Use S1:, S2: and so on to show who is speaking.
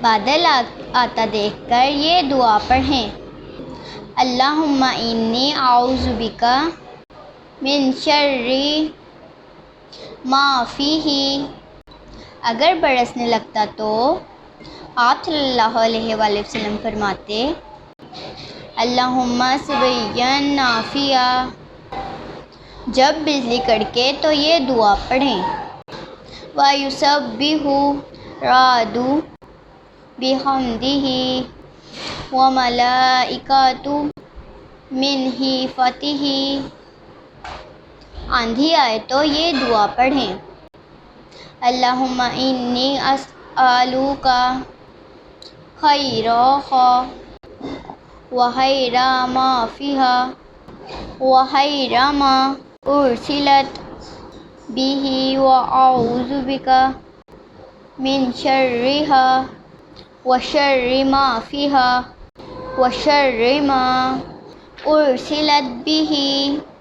S1: بادل آتا دیکھ کر یہ دعا پڑھیں، اللہم انی اعوذ بک من شر ما فیہ۔ اگر برسنے لگتا تو آپ صلی اللہ علیہ وآلہ وسلم فرماتے، اللہم صبیا نافعا۔ جب بجلی کڑکے تو یہ دعا پڑھیں، وَيُسَبِّحُ الرَّعْدُ بِحَمْدِهِ وَالْمَلَائِكَةُ مِنْ خِیفَتِهِ۔ آندھی آئے تو یہ دعا پڑھیں، اللہم انی اسألک خیرہا وخیر ما فیہا وخیر ما ارسلت بہ وأعوذ بک من شرہا وشر ما فیہا وشر ما ارسلت بہ۔